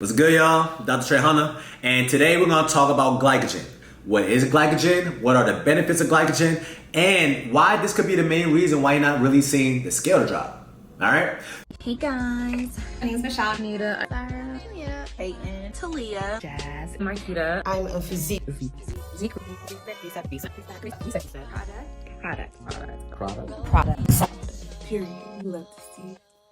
What's good, y'all? Dr. Trehunna, and today we're going to talk about glycogen. What is glycogen? What are the benefits of glycogen? And why this could be the main reason why you're not really seeing the scale drop. All right? Hey guys, My name is Michelle. Anita, Sarah, Julia, Peyton, Talia, Jazz, Marquita, I'm a physique. Zeke, Products. Period. You love to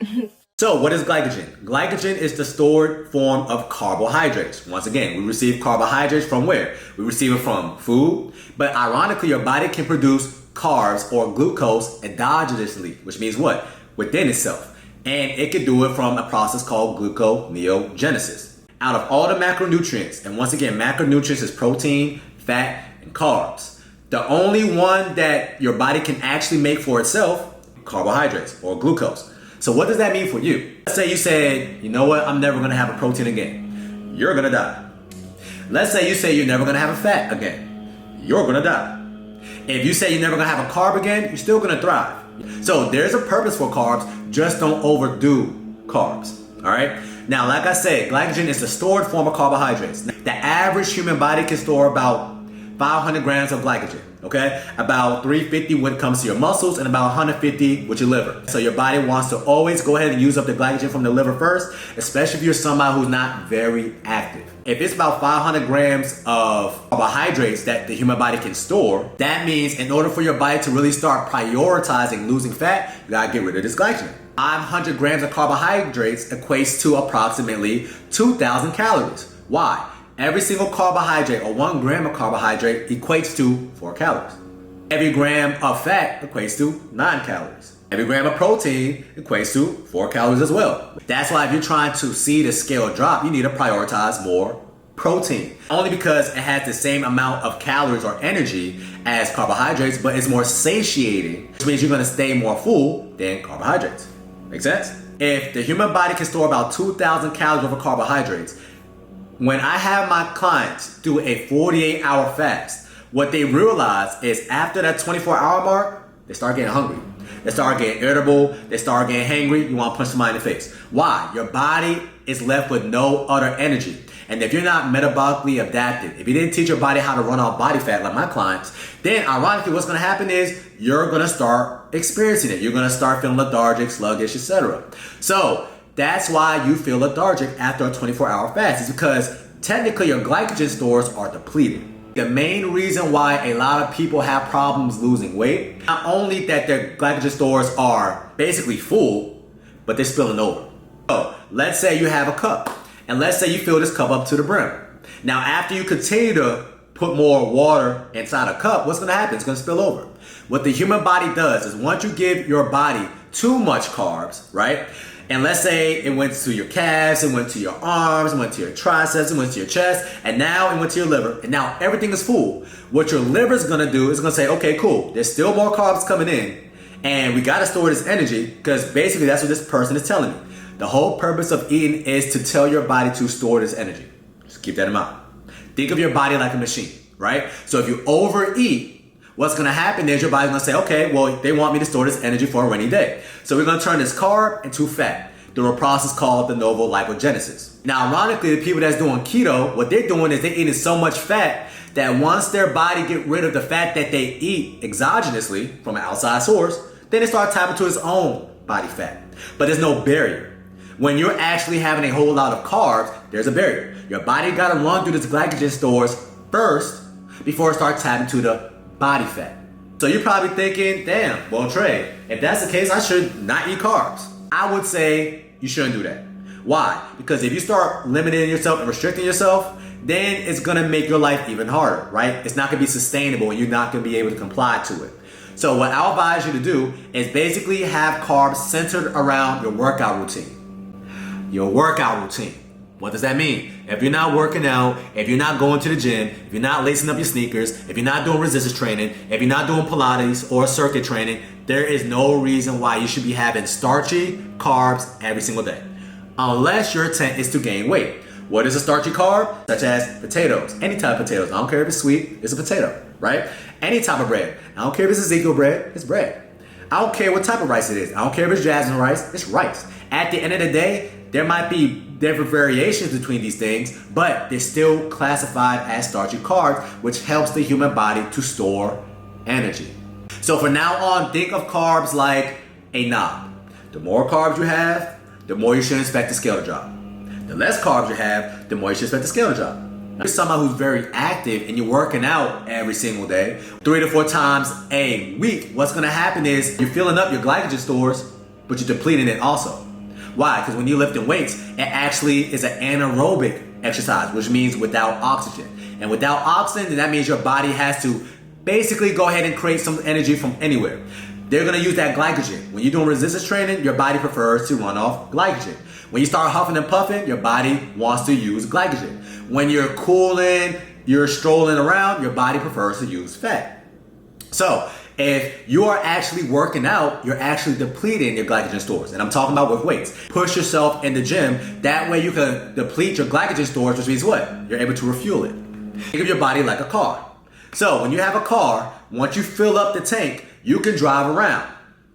see. So, what is glycogen? Glycogen is the stored form of carbohydrates. Once again, we receive carbohydrates from where? We receive it from food, but ironically, your body can produce carbs or glucose endogenously, which means what? Within itself. And it can do it from a process called gluconeogenesis. Out of all the macronutrients, and once again, macronutrients is protein, fat, and carbs. The only one that your body can actually make for itself, carbohydrates or glucose. So what does that mean for you? Let's say you said, you know what, I'm never gonna have a protein again. You're gonna die. Let's say you say you're never gonna have a fat again. You're gonna die. If you say you're never gonna have a carb again, you're still gonna thrive. So there's a purpose for carbs, just don't overdo carbs, all right? Now, like I said, glycogen is the stored form of carbohydrates. The average human body can store about 500 grams of glycogen, okay? About 350 when it comes to your muscles and about 150 with your liver. So your body wants to always go ahead and use up the glycogen from the liver first, especially if you're somebody who's not very active. If it's about 500 grams of carbohydrates that the human body can store, that means in order for your body to really start prioritizing losing fat, you gotta get rid of this glycogen. 500 grams of carbohydrates equates to approximately 2,000 calories. Why? Every single carbohydrate or 1 gram of carbohydrate equates to 4 calories. Every gram of fat equates to 9 calories. Every gram of protein equates to 4 calories as well. That's why if you're trying to see the scale drop, you need to prioritize more protein. Only because it has the same amount of calories or energy as carbohydrates, but it's more satiating, which means you're gonna stay more full than carbohydrates. Make sense? If the human body can store about 2,000 calories worth of carbohydrates, when I have my clients do a 48-hour fast, what they realize is after that 24-hour mark, they start getting hungry. They start getting irritable. They start getting hangry. You want to punch somebody in the face. Why? Your body is left with no other energy. And if you're not metabolically adapted, if you didn't teach your body how to run off body fat like my clients, then ironically what's going to happen is you're going to start experiencing it. You're going to start feeling lethargic, sluggish, etc. So that's why you feel lethargic after a 24-hour fast. It's because technically your glycogen stores are depleted. The main reason why a lot of people have problems losing weight, not only that their glycogen stores are basically full, but they're spilling over. So let's say you have a cup, and let's say you fill this cup up to the brim. Now after you continue to put more water inside a cup, what's gonna happen? It's gonna spill over. What the human body does is once you give your body too much carbs, right? And let's say it went to your calves, it went to your arms, it went to your triceps, it went to your chest, and now it went to your liver, and now everything is full. What your liver is gonna do is gonna say, okay, cool, there's still more carbs coming in, and we gotta store this energy, because basically that's what this person is telling me. The whole purpose of eating is to tell your body to store this energy. Just keep that in mind. Think of your body like a machine, right? So if you overeat, what's gonna happen is your body's gonna say, okay, well, they want me to store this energy for a rainy day. So we're gonna turn this carb into fat through a process called de novo lipogenesis. Now, ironically, the people that's doing keto, what they're doing is they're eating so much fat that once their body get rid of the fat that they eat exogenously from an outside source, then they start tapping to its own body fat. But there's no barrier. When you're actually having a whole lot of carbs, there's a barrier. Your body gotta run through this glycogen stores first before it starts tapping to the body fat. So you're probably thinking, damn, well, Trey, if that's the case, I should not eat carbs. I would say you shouldn't do that. Why? Because if you start limiting yourself and restricting yourself, then it's gonna make your life even harder, right? It's not gonna be sustainable and you're not gonna be able to comply to it. So what I'll advise you to do is basically have carbs centered around your workout routine. Your workout routine. What does that mean? If you're not working out, if you're not going to the gym, if you're not lacing up your sneakers, if you're not doing resistance training, if you're not doing Pilates or circuit training, there is no reason why you should be having starchy carbs every single day. Unless your intent is to gain weight. What is a starchy carb? Such as potatoes. Any type of potatoes. I don't care if it's sweet, it's a potato, right? Any type of bread. I don't care if it's Ezekiel bread, it's bread. I don't care what type of rice it is. I don't care if it's jasmine rice, it's rice. At the end of the day, there might be different variations between these things, but they're still classified as starchy carbs, which helps the human body to store energy. So from now on, think of carbs like a knob. The more carbs you have, the more you should expect the scale to drop. The less carbs you have, the more you should expect the scale to drop. Now, if you're someone who's very active and you're working out every single day, 3 to 4 times a week, what's gonna happen is you're filling up your glycogen stores, but you're depleting it also. Why? Because when you're lifting weights, it actually is an anaerobic exercise, which means without oxygen. And without oxygen, then that means your body has to basically go ahead and create some energy from anywhere. They're gonna use that glycogen. When you're doing resistance training, your body prefers to run off glycogen. When you start huffing and puffing, your body wants to use glycogen. When you're cooling, you're strolling around, your body prefers to use fat. So, if you are actually working out, you're actually depleting your glycogen stores. And I'm talking about with weights. Push yourself in the gym. That way you can deplete your glycogen stores, which means what? You're able to refuel it. Think of your body like a car. So when you have a car, once you fill up the tank, you can drive around,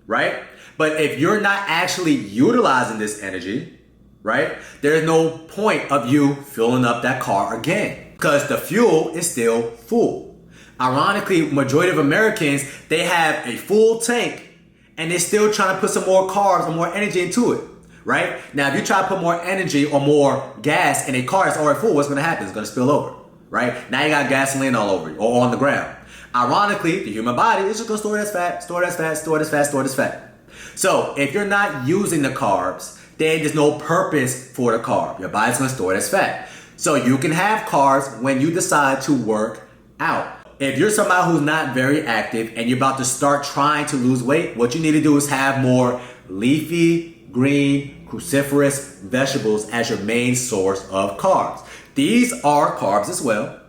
right? But if you're not actually utilizing this energy, right, there's no point of you filling up that car again because the fuel is still full. Ironically, majority of Americans, they have a full tank and they're still trying to put some more carbs or more energy into it, right? Now, if you try to put more energy or more gas in a car that's already full, what's gonna happen? It's gonna spill over, right? Now you got gasoline all over you or on the ground. Ironically, the human body is just gonna store it as fat, store it as fat, store it as fat, store it as fat. So if you're not using the carbs, then there's no purpose for the carb. Your body's gonna store it as fat. So you can have carbs when you decide to work out. If you're somebody who's not very active and you're about to start trying to lose weight, what you need to do is have more leafy, green, cruciferous vegetables as your main source of carbs. These are carbs as well,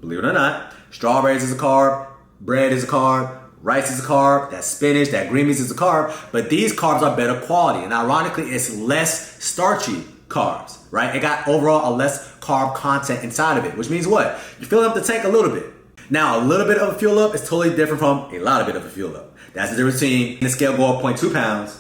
believe it or not. Strawberries is a carb, bread is a carb, rice is a carb, that spinach, that green beans is a carb, but these carbs are better quality. And ironically, it's less starchy carbs, right? It got overall a less carb content inside of it, which means what? You're filling up the tank a little bit. Now, a little bit of a fuel up is totally different from a lot of bit of a fuel up. That's the difference between the scale going up 0.2 pounds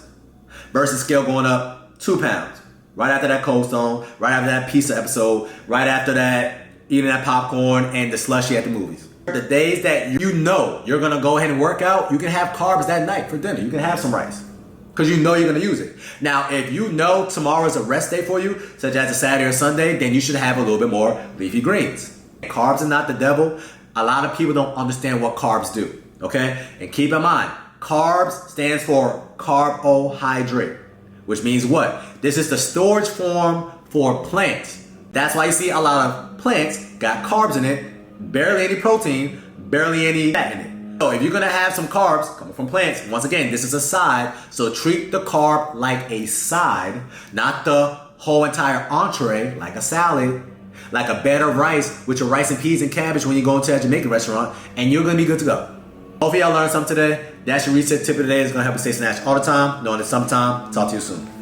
versus scale going up 2 pounds. Right after that Cold Stone, right after that pizza episode, right after that eating that popcorn and the slushie at the movies. The days that you know you're gonna go ahead and work out, you can have carbs that night for dinner. You can have some rice because you know you're gonna use it. Now, if you know tomorrow is a rest day for you, such as a Saturday or Sunday, then you should have a little bit more leafy greens. Carbs are not the devil. A lot of people don't understand what carbs do, okay? And keep in mind, carbs stands for carbohydrate, which means what? This is the storage form for plants. That's why you see a lot of plants got carbs in it, barely any protein, barely any fat in it. So if you're gonna have some carbs coming from plants, once again, this is a side, so treat the carb like a side, not the whole entire entree, like a salad, like a bed of rice with your rice and peas and cabbage when you go into a Jamaican restaurant, and you're gonna be good to go. Hopefully y'all learned something today. That's your reset tip of the day. It's gonna help you stay snatched all the time, knowing it's sometime. Talk to you soon.